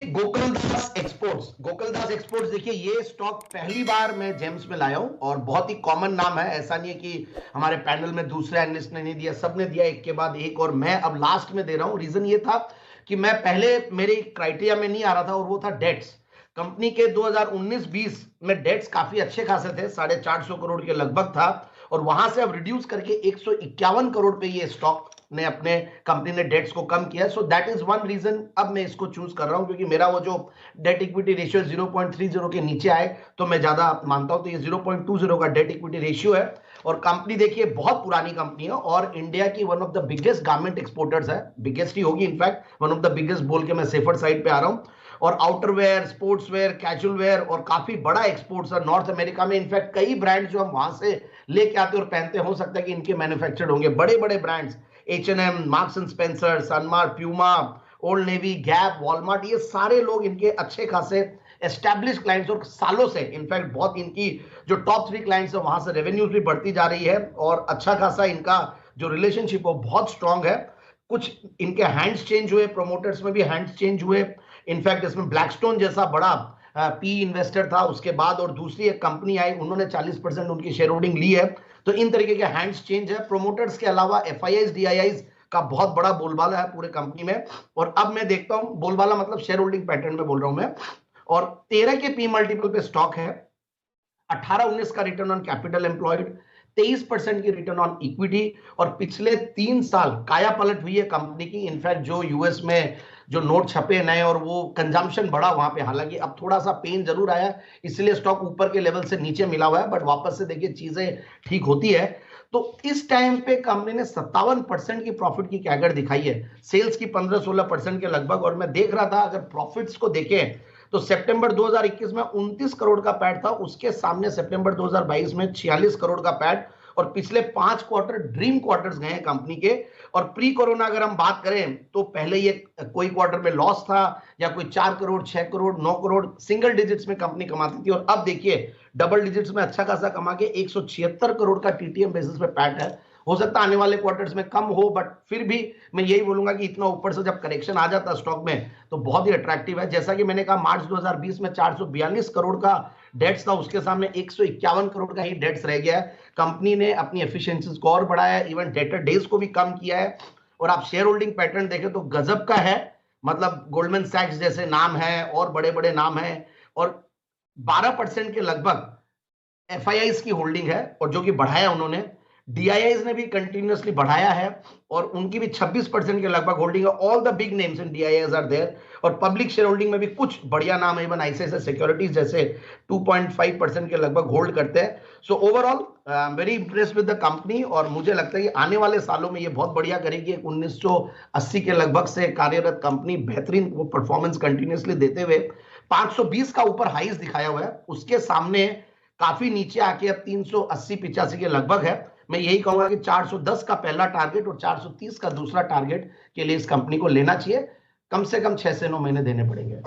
Gokuldas exports देखिए, ये stock पहली बार मैं जेम्स में लाया हूं और बहुत ही कॉमन नाम है। ऐसा नहीं है कि हमारे पैनल में दूसरे एनालिस्ट ने नहीं दिया, सबने दिया एक के बाद एक, और मैं अब लास्ट में दे रहा हूं। रीजन ये था कि मैं पहले मेरे क्राइटेरिया में नहीं आ रहा था, और वो था डेट्स। कंपनी के 2019-20 में डेट्स काफी अच्छे खासे थे, 450 करोड़ के लगभग था, और वहां से अब रिड्यूस करके 151 करोड़ पे ये स्टॉक ने अपने कंपनी ने डेट्स को कम किया। So that is one reason अब मैं इसको चूज कर रहा हूं, क्योंकि मेरा वो जो डेट इक्विटी रेशियो 0.30 के नीचे आए तो मैं ज्यादा मानता हूं। तो ये 0.20 का डेट इक्विटी रेशियो है, और कंपनी देखिए बहुत पुरानी कंपनी है और इंडिया की one of the biggest garment exporters है, बिगेस्ट ही होगी in fact, one of the biggest बोल के मैं सेफर साइड पे आ रहा हूं। और आउटरवेयर, स्पोर्ट्स वेयर, कैजुअल वेयर और काफी बड़ा एक्सपोर्ट्स है नॉर्थ अमेरिका में। इनफैक्ट कई ब्रांड जो हम वहां से लेके आते और पहनते, हो सकता है कि इनके मैन्युफैक्चर्ड होंगे बड़े बड़े brands, H&M, marks and Spencer, Sanmar, Puma, old navy, gap, Walmart, ये सारे लोग इनके अच्छे खासे एस्टैब्लिश क्लाइंट्स और सालों से, इनफैक्ट बहुत इनकी जो टॉप 3 क्लाइंट्स है वहां से रेवेन्यूज भी बढ़ती जा रही है, और अच्छा खासा इनका जो रिलेशनशिप हो बहुत स्ट्रांग है। कुछ इनके हैंड्स चेंज हुए, प्रोमोटर्स में भी हैंड्स चेंज हुए। इनफैक्ट इसमें ब्लैकस्टोन जैसा बड़ा पी इन्वेस्टर था, उसके बाद और दूसरी एक कंपनी आई, उन्होंने 40% उनकी शेयर होल्डिंग ली है। तो इन तरीके के हैंड्स चेंज है। प्रोमोटर्स के अलावा FIIs, DIIs का बहुत बड़ा बोलबाला है पूरे कंपनी में। और अब मैं देखता हूं, बोलबाला मतलब शेयर होल्डिंग पैटर्न में बोल रहा हूं मैं, और 13 के पी मल्टीपल पे स्टॉक है, 18-19 का रिटर्न ऑन कैपिटल एम्प्लॉयड, 23% की रिटर्न ऑन इक्विटी, और पिछले 3 साल काया पलट हुई है कंपनी की। इनफैक्ट जो यूएस में जो नोट छपे नए और वो कंजम्पशन बढ़ा वहां पे, हालांकि अब थोड़ा सा पेन जरूर आया, इसलिए स्टॉक ऊपर के लेवल से नीचे मिला हुआ है, बट वापस से देखिए चीजें ठीक होती है। तो इस टाइम पे कंपनी ने 57% की प्रॉफिट की कैगर दिखाई है, सेल्स की 15-16% के लगभग। और मैं देख रहा था, अगर प्रॉफिट्स को देखें तो सितंबर 2021 में 29 करोड़ का पैट था, उसके सामने सितंबर 2022 में 46 करोड़ का पैट, और पिछले 5 क्वार्टर ड्रीम क्वार्टर्स गए हैं कंपनी के। और प्री कोरोना अगर हम बात करें तो पहले ये कोई क्वार्टर में लॉस था, या कोई 4 करोड़, 6 करोड़, 9 करोड़, सिंगल डिजिट्स में कंपनी कमाती थी, और अब देखिए डबल डिजिट्स में अच्छा खासा कमा के 176 करोड़ का TTM बेसिस पे पैट है। हो सकता है आने वाले क्वार्टर्स में कम हो, बट फिर भी मैं यही बोलूंगा कि इतना ऊपर से जब करेक्शन आ जाता है स्टॉक में तो बहुत ही अट्रैक्टिव है। जैसा कि मैंने कहा, मार्च 2020 में 442 करोड़ का डेट्स था, उसके सामने 151 करोड़ का ही डेट्स रह गया है। कंपनी ने अपनी एफिशिएंसीज को और बढ़ाया है, इवन डेटर डेज को भी कम किया है। और आप शेयर होल्डिंग पैटर्न देखें तो गजब का है, मतलब गोल्डमैन सैक्स जैसे नाम है और बड़े बड़े नाम है, और 12% के लगभग FIIs की होल्डिंग है, और जो कि बढ़ाया उन्होंने। DIIs ने भी कंटिन्यूअसली बढ़ाया है, और उनकी भी 26% के लगभग होल्डिंग है। All the big names in DIIs are there, और पब्लिक शेयर होल्डिंग में भी कुछ बढ़िया नाम है, इवन ICICI सिक्योरिटीज जैसे 2.5% के लगभग होल्ड करते हैं। So overall very impressed with the company, और मुझे लगता है कि आने वाले सालों में ये बहुत बढ़िया करेगी। 1980 के लगभग से कार्यरत कंपनी, बेहतरीन परफॉर्मेंस कंटिन्यूअसली देते हुए 520 का ऊपर हाइज दिखाया हुआ है, उसके सामने काफी नीचे आके अब 380-85 के लगभग है। मैं यही कहूंगा कि 410 का पहला टारगेट और 430 का दूसरा टारगेट के लिए इस कंपनी को लेना चाहिए। कम से कम 6 से 9 महीने देने पड़ेंगे।